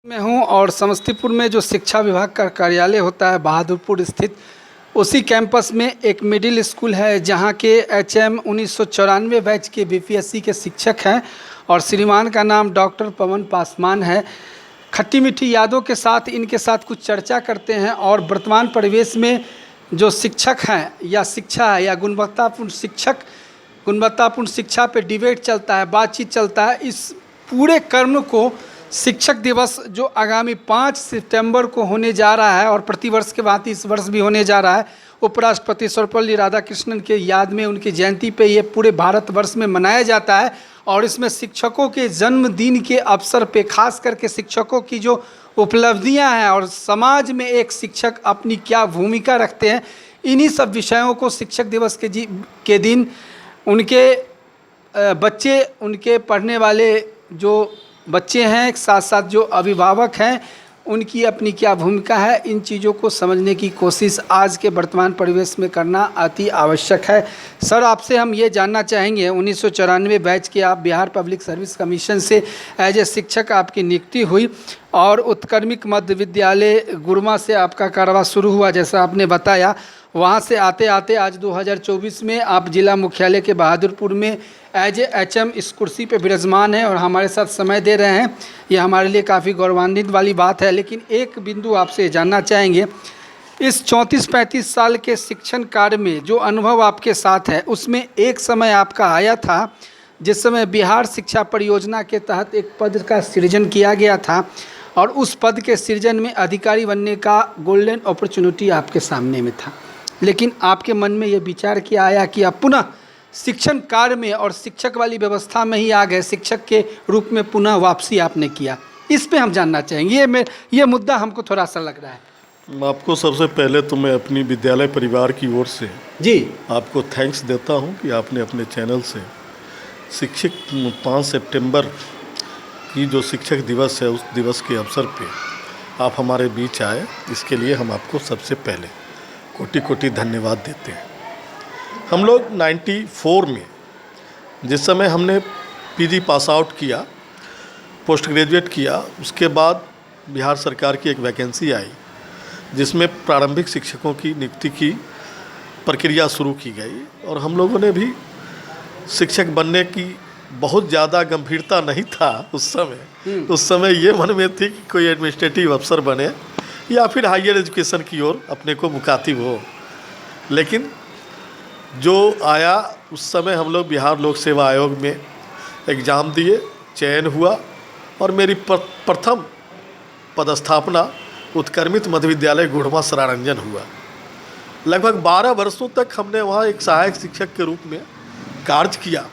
में हूँ और समस्तीपुर में जो शिक्षा विभाग का कार्यालय होता है बहादुरपुर स्थित उसी कैंपस में एक मिडिल स्कूल है जहाँ के HM 1994 बैच के BPSC के शिक्षक हैं और श्रीमान का नाम डॉक्टर पवन पासवान है। खट्टी मीठी यादों के साथ इनके साथ कुछ चर्चा करते हैं और वर्तमान परिवेश में जो शिक्षक हैं या शिक्षा है या गुणवत्तापूर्ण शिक्षा पे डिबेट चलता है, बातचीत चलता है। इस पूरे कर्म को शिक्षक दिवस जो आगामी 5 सितंबर को होने जा रहा है और प्रतिवर्ष के भांति इस वर्ष भी होने जा रहा है, उपराष्ट्रपति सर्वपल्ली राधाकृष्णन के याद में उनकी जयंती पे ये पूरे भारतवर्ष में मनाया जाता है। और इसमें शिक्षकों के जन्मदिन के अवसर पे खास करके शिक्षकों की जो उपलब्धियां हैं और समाज में एक शिक्षक अपनी क्या भूमिका रखते हैं, इन्हीं सब विषयों को शिक्षक दिवस के दिन उनके बच्चे, उनके पढ़ने वाले जो बच्चे हैं, साथ साथ जो अभिभावक हैं, उनकी अपनी क्या भूमिका है, इन चीज़ों को समझने की कोशिश आज के वर्तमान परिवेश में करना अति आवश्यक है। सर, आपसे हम ये जानना चाहेंगे, 1994 बैच के आप बिहार पब्लिक सर्विस कमीशन से एज ए शिक्षक आपकी नियुक्ति हुई और उत्क्रमिक मध्य विद्यालय गुरमा से आपका कारवा शुरू हुआ जैसा आपने बताया। वहाँ से आते आते आज 2024 में आप जिला मुख्यालय के बहादुरपुर में एज ए HM इस कुर्सी पे विराजमान हैं और हमारे साथ समय दे रहे हैं। ये हमारे लिए काफ़ी गौरवान्वित वाली बात है। लेकिन एक बिंदु आपसे जानना चाहेंगे, इस 34-35 साल के शिक्षण कार्य में जो अनुभव आपके साथ है, उसमें एक समय आपका आया था जिस समय बिहार शिक्षा परियोजना के तहत एक पद का सृजन किया गया था और उस पद के सृजन में अधिकारी बनने का गोल्डन अपॉर्चुनिटी आपके सामने में था। लेकिन आपके मन में ये विचार किया आया कि आप पुनः शिक्षण कार्य में और शिक्षक वाली व्यवस्था में ही आ गए, शिक्षक के रूप में पुनः वापसी आपने किया। इस पे हम जानना चाहेंगे, ये मुद्दा हमको थोड़ा सा लग रहा है। आपको सबसे पहले तो मैं अपनी विद्यालय परिवार की ओर से जी आपको थैंक्स देता हूं कि आपने अपने चैनल से शिक्षक 5 सितंबर की जो शिक्षक दिवस है उस दिवस के अवसर पे आप हमारे बीच आए। इसके लिए हम आपको सबसे पहले कोटि कोटि धन्यवाद देते हैं। हम लोग 94 में जिस समय हमने PG पास आउट किया, पोस्ट ग्रेजुएट किया, उसके बाद बिहार सरकार की एक वैकेंसी आई जिसमें प्रारंभिक शिक्षकों की नियुक्ति की प्रक्रिया शुरू की गई और हम लोगों ने भी शिक्षक बनने की बहुत ज़्यादा गंभीरता नहीं था उस समय ये मन में थी कि कोई एडमिनिस्ट्रेटिव अफसर बने या फिर हायर एजुकेशन की ओर अपने को मुखातिब हो। लेकिन जो आया उस समय हम लोग बिहार लोक सेवा आयोग में एग्ज़ाम दिए, चयन हुआ और मेरी प्रथम पदस्थापना उत्क्रमित मध्य विद्यालय गुढ़वा सरारंजन हुआ। लगभग 12 वर्षों तक हमने वहाँ एक सहायक शिक्षक के रूप में कार्य किया।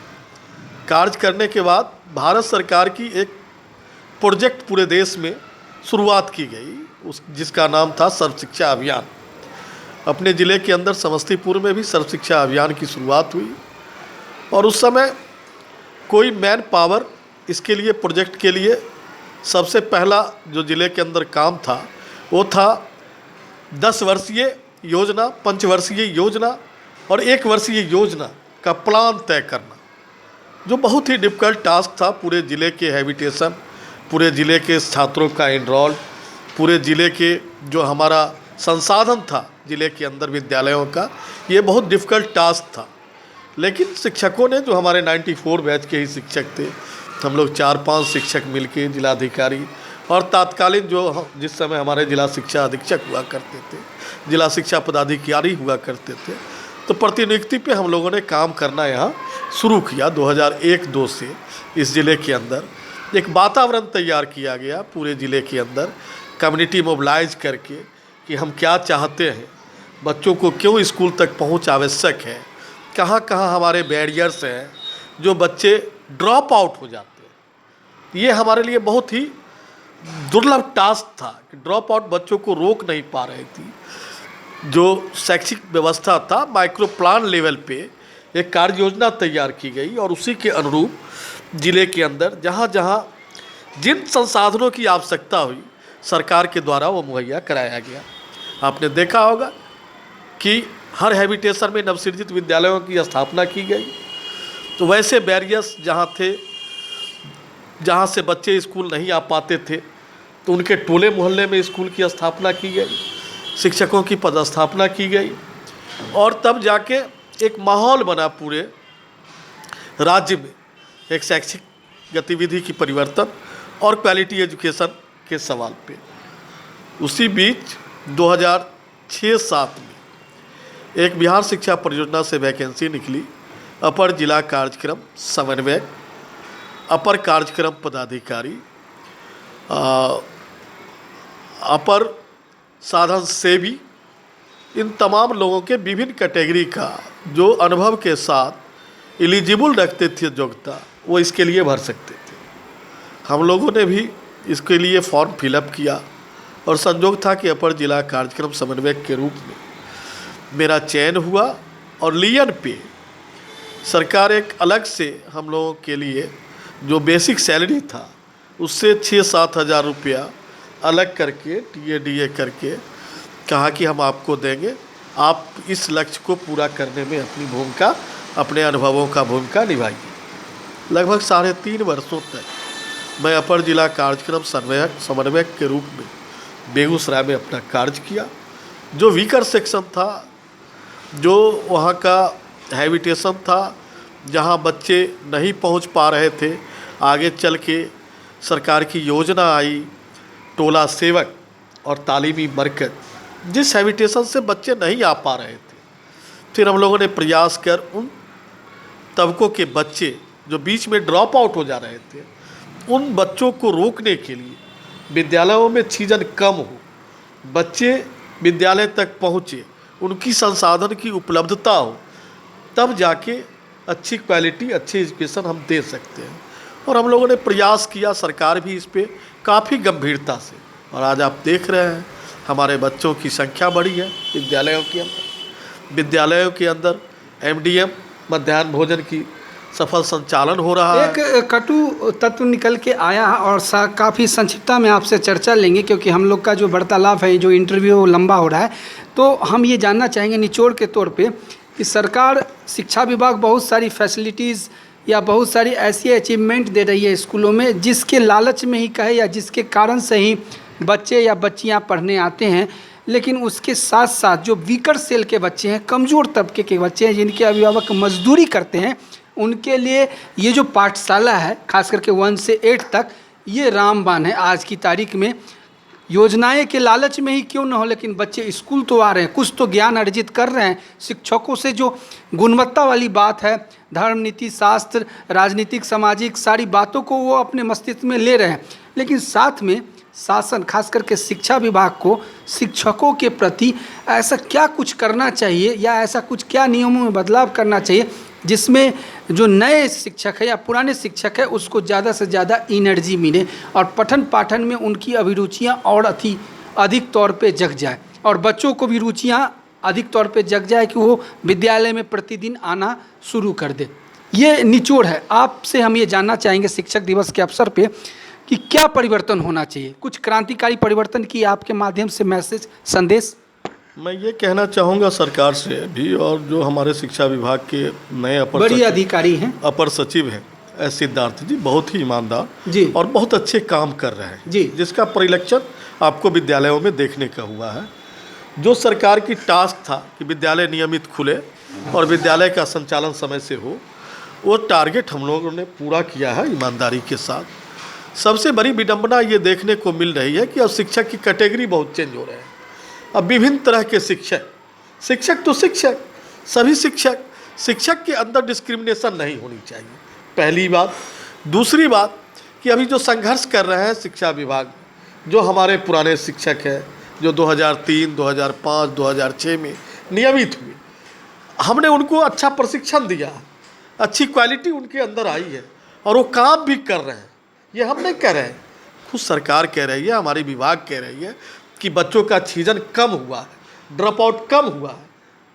कार्य करने के बाद भारत सरकार की एक प्रोजेक्ट पूरे देश में शुरुआत की गई, जिसका नाम था सर्व शिक्षा अभियान। अपने ज़िले के अंदर समस्तीपुर में भी सर्व शिक्षा अभियान की शुरुआत हुई और उस समय कोई मैन पावर इसके लिए प्रोजेक्ट के लिए सबसे पहला जो ज़िले के अंदर काम था वो था 10 वर्षीय योजना, 5 वर्षीय योजना और 1 वर्षीय योजना का प्लान तय करना, जो बहुत ही डिफ़िकल्ट टास्क था। पूरे ज़िले के हैबिटेशन, पूरे ज़िले के छात्रों का एनरोल, पूरे ज़िले के जो हमारा संसाधन था ज़िले के अंदर विद्यालयों का, ये बहुत डिफ़िकल्ट टास्क था। लेकिन शिक्षकों ने, जो हमारे 94 बैच के ही शिक्षक थे, हम लोग 4-5 शिक्षक मिलके जिलाधिकारी और तात्कालीन जो जिस समय हमारे जिला शिक्षा अधीक्षक हुआ करते थे, जिला शिक्षा पदाधिकारी हुआ करते थे, तो प्रतिनियुक्ति पे हम लोगों ने काम करना यहाँ शुरू किया। 2001-2 से इस ज़िले के अंदर एक वातावरण तैयार किया गया पूरे ज़िले के अंदर, कम्युनिटी मोबिलाइज करके कि हम क्या चाहते हैं, बच्चों को क्यों स्कूल तक पहुंच आवश्यक है, कहाँ कहाँ हमारे बैरियर्स हैं जो बच्चे ड्रॉप आउट हो जाते हैं। ये हमारे लिए बहुत ही दुर्लभ टास्क था कि ड्रॉप आउट बच्चों को रोक नहीं पा रही थी। जो शैक्षिक व्यवस्था था, माइक्रो प्लान लेवल पे एक कार्य योजना तैयार की गई और उसी के अनुरूप ज़िले के अंदर जहाँ जहाँ जिन संसाधनों की आवश्यकता हुई सरकार के द्वारा वो मुहैया कराया गया। आपने देखा होगा कि हर हैबिटेशन में नवसृजित विद्यालयों की स्थापना की गई। तो वैसे बैरियर्स जहाँ थे, जहाँ से बच्चे स्कूल नहीं आ पाते थे, तो उनके टोले मोहल्ले में स्कूल की स्थापना की गई, शिक्षकों की पदस्थापना की गई और तब जाके एक माहौल बना पूरे राज्य में एक शैक्षिक गतिविधि की परिवर्तन और क्वालिटी एजुकेशन के सवाल पे। उसी बीच 2006-07 में एक बिहार शिक्षा परियोजना से वैकेंसी निकली, अपर जिला कार्यक्रम समन्वयक, अपर कार्यक्रम पदाधिकारी, अपर साधन सेवी, इन तमाम लोगों के विभिन्न कैटेगरी का जो अनुभव के साथ एलिजिबल रखते थे योग्यता, वो इसके लिए भर सकते थे। हम लोगों ने भी इसके लिए फॉर्म फिलअप किया और संजोग था कि अपर जिला कार्यक्रम समन्वयक के रूप में मेरा चयन हुआ और लियन पे सरकार एक अलग से हम लोगों के लिए जो बेसिक सैलरी था उससे 6-7 हज़ार रुपया अलग करके TA-DA करके कहा कि हम आपको देंगे, आप इस लक्ष्य को पूरा करने में अपनी भूमिका, अपने अनुभवों का भूमिका निभाइए। लगभग 3.5 वर्षों तक मैं अपर जिला कार्यक्रम समन्वयक के रूप में बेगूसराय में अपना कार्य किया। जो वीकर सेक्शन था, जो वहाँ का हैबिटेशन था, जहाँ बच्चे नहीं पहुँच पा रहे थे, आगे चल के सरकार की योजना आई टोला सेवक और तालीमी मरकज, जिस हैबिटेशन से बच्चे नहीं आ पा रहे थे, फिर हम लोगों ने प्रयास कर उन तबकों के बच्चे जो बीच में ड्रॉप आउट हो जा रहे थे, उन बच्चों को रोकने के लिए विद्यालयों में छीजन कम हो, बच्चे विद्यालय तक पहुँचे, उनकी संसाधन की उपलब्धता हो, तब जाके अच्छी क्वालिटी, अच्छी एजुकेशन हम दे सकते हैं। और हम लोगों ने प्रयास किया, सरकार भी इस पे काफ़ी गंभीरता से, और आज आप देख रहे हैं हमारे बच्चों की संख्या बढ़ी है विद्यालयों के अंदर MDM मध्याह्न भोजन की सफल संचालन हो रहा है। एक कटु तत्व निकल के आया और काफ़ी संक्षिप्तता में आपसे चर्चा लेंगे, क्योंकि हम लोग का जो वार्तालाप है, जो इंटरव्यू लंबा हो रहा है, तो हम ये जानना चाहेंगे निचोड़ के तौर पे कि सरकार, शिक्षा विभाग बहुत सारी फैसिलिटीज़ या बहुत सारी ऐसी अचीवमेंट दे रही है स्कूलों में, जिसके लालच में ही कहे या जिसके कारण से ही बच्चे या बच्चियां पढ़ने आते हैं, लेकिन उसके साथ साथ जो वीकर सेल के बच्चे हैं, कमज़ोर तबके के बच्चे हैं, जिनके अभिभावक मजदूरी करते हैं, उनके लिए ये जो पाठशाला है, खास करके 1 से 8 तक, ये रामबाण है आज की तारीख में। योजनाएं के लालच में ही क्यों न हो, लेकिन बच्चे स्कूल तो आ रहे हैं, कुछ तो ज्ञान अर्जित कर रहे हैं। शिक्षकों से जो गुणवत्ता वाली बात है, धर्म, नीति, शास्त्र, राजनीतिक, सामाजिक, सारी बातों को वो अपने मस्तिष्क में ले रहे हैं, लेकिन साथ में शासन, खास करके शिक्षा विभाग को शिक्षकों के प्रति ऐसा क्या कुछ करना चाहिए या ऐसा कुछ क्या नियमों में बदलाव करना चाहिए जिसमें जो नए शिक्षक है या पुराने शिक्षक है उसको ज़्यादा से ज़्यादा एनर्जी मिले और पठन पाठन में उनकी अभिरुचियाँ और अधिक तौर पे जग जाए, और बच्चों को भी रुचियाँ अधिक तौर पे जग जाए कि वो विद्यालय में प्रतिदिन आना शुरू कर दे। ये निचोड़ है। आपसे हम ये जानना चाहेंगे शिक्षक दिवस के अवसर पे कि क्या परिवर्तन होना चाहिए, कुछ क्रांतिकारी परिवर्तन की आपके माध्यम से मैसेज, संदेश। मैं ये कहना चाहूँगा सरकार से भी, और जो हमारे शिक्षा विभाग के नए बड़ी अधिकारी हैं, अपर सचिव हैं एस सिद्धार्थ जी, बहुत ही ईमानदार जी और बहुत अच्छे काम कर रहे हैं जी, जिसका परिलक्षण आपको विद्यालयों में देखने का हुआ है। जो सरकार की टास्क था कि विद्यालय नियमित खुले और विद्यालय का संचालन समय से हो, वो टारगेट हम लोगों ने पूरा किया है ईमानदारी के साथ। सबसे बड़ी विडंबना ये देखने को मिल रही है कि अब शिक्षक की कैटेगरी बहुत चेंज हो रहे हैं। अब विभिन्न तरह के शिक्षक तो शिक्षक, सभी शिक्षक के अंदर डिस्क्रिमिनेशन नहीं होनी चाहिए, पहली बात। दूसरी बात कि अभी जो संघर्ष कर रहे हैं शिक्षा विभाग, जो हमारे पुराने शिक्षक हैं जो 2003, 2005, 2006 में नियमित हुए, हमने उनको अच्छा प्रशिक्षण दिया, अच्छी क्वालिटी उनके अंदर आई है और वो काम भी कर रहे हैं। ये हम नहीं कह रहे हैं, खुद सरकार कह रही है, हमारी विभाग कह रही है कि बच्चों का छीजन कम हुआ है, ड्रॉप आउट कम हुआ है,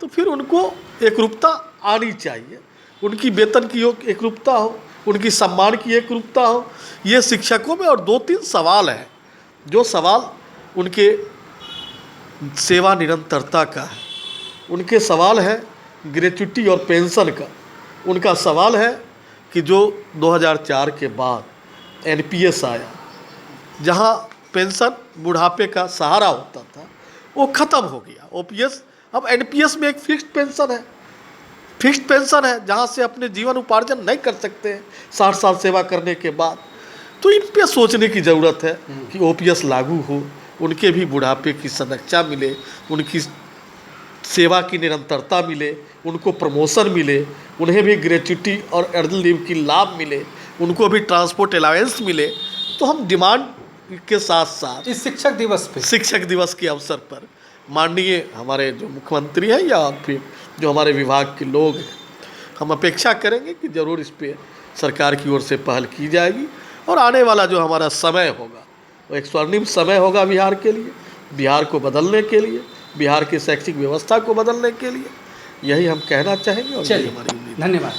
तो फिर उनको एकरूपता आनी चाहिए, उनकी वेतन की एकरूपता हो, उनकी सम्मान की एकरूपता हो। ये शिक्षकों में। और 2-3 सवाल हैं, जो सवाल उनके सेवा निरंतरता का है, उनके सवाल है ग्रेच्युटी और पेंशन का, उनका सवाल है कि जो 2004 के बाद NPS आया, जहाँ पेंशन बुढ़ापे का सहारा होता था वो ख़त्म हो गया। ओपीएस अब एनपीएस में एक फिक्स्ड पेंशन है जहाँ से अपने जीवन उपार्जन नहीं कर सकते हैं 60 साल सेवा करने के बाद। तो इन पे सोचने की ज़रूरत है कि ओपीएस लागू हो, उनके भी बुढ़ापे की संरक्षा मिले, उनकी सेवा की निरंतरता मिले, उनको प्रमोशन मिले, उन्हें भी ग्रेच्युटी और अर्ली लीव की लाभ मिले, उनको भी ट्रांसपोर्ट अलाउंस मिले। तो हम डिमांड के साथ साथ इस शिक्षक दिवस के अवसर पर माननीय हमारे जो मुख्यमंत्री हैं या फिर जो हमारे विभाग के लोग हैं, हम अपेक्षा करेंगे कि ज़रूर इस पर सरकार की ओर से पहल की जाएगी और आने वाला जो हमारा समय होगा वो एक स्वर्णिम समय होगा बिहार के लिए, बिहार को बदलने के लिए, बिहार की शैक्षिक व्यवस्था को बदलने के लिए। यही हम कहना चाहेंगे और यही हमारी उम्मीद है। धन्यवाद।